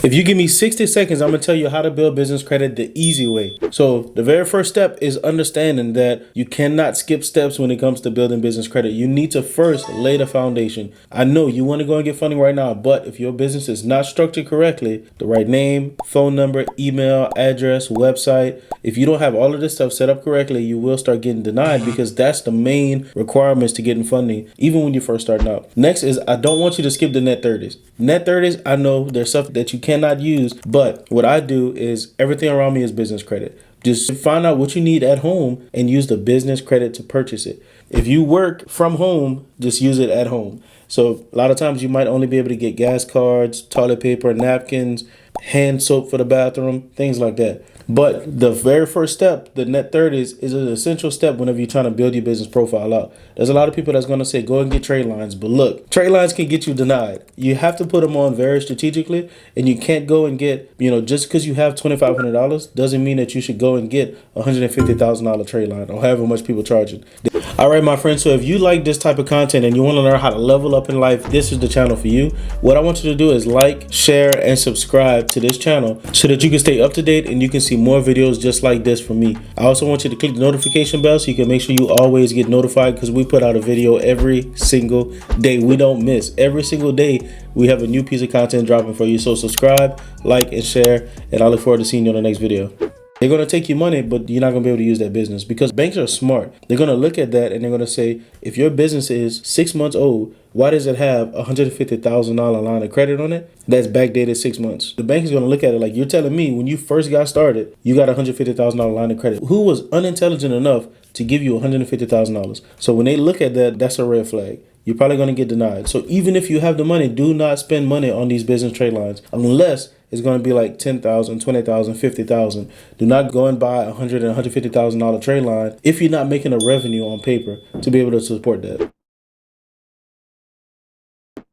If you give me 60 seconds, I'm gonna tell you how to build business credit the easy way. So the very first step is understanding that you cannot skip steps when it comes to building business credit. You need to first lay the foundation. I know you want to go and get funding right now, but if your business is not structured correctly, the right name, phone number, email, address, website, if you don't have all of this stuff set up correctly, you will start getting denied, because that's the main requirements to getting funding, even when you're first starting out. Next is, I don't want you to skip the net 30s. Net 30s, I know there's stuff that you cannot use, but what I do is everything around me is business credit. Just find out what you need at home and use the business credit to purchase it. If you work from home, just use it at home. So a lot of times you might only be able to get gas cards, toilet paper, napkins, hand soap for the bathroom, things like that. But the very first step, the net 30s, is an essential step whenever you're trying to build your business profile out. There's a lot of people that's going to say, go and get trade lines. But look, trade lines can get you denied. You have to put them on very strategically, and you can't go and get, just because you have $2,500 doesn't mean that you should go and get a $150,000 trade line or however much people charge it. All right, my friends. So if you like this type of content and you want to learn how to level up in life, this is the channel for you. What I want you to do is like, share, and subscribe to this channel so that you can stay up to date and you can see more videos just like this from me. I also want you to click the notification bell so you can make sure you always get notified, because we put out a video every single day. We don't miss. Every single day we have a new piece of content dropping for you. So subscribe, like, and share, and I look forward to seeing you on the next video. They're going to take your money, but you're not going to be able to use that business, because banks are smart. They're going to look at that and they're going to say, if your business is 6 months old, why does it have a $150,000 line of credit on it that's backdated 6 months? The bank is going to look at it like, you're telling me when you first got started, you got a $150,000 line of credit. Who was unintelligent enough to give you $150,000? So when they look at that, that's a red flag. You're probably going to get denied. So even if you have the money, do not spend money on these business trade lines unless it's going to be like $10,000, $20,000, $50,000. Do not go and buy $100,000 and $150,000 trade line if you're not making a revenue on paper to be able to support that.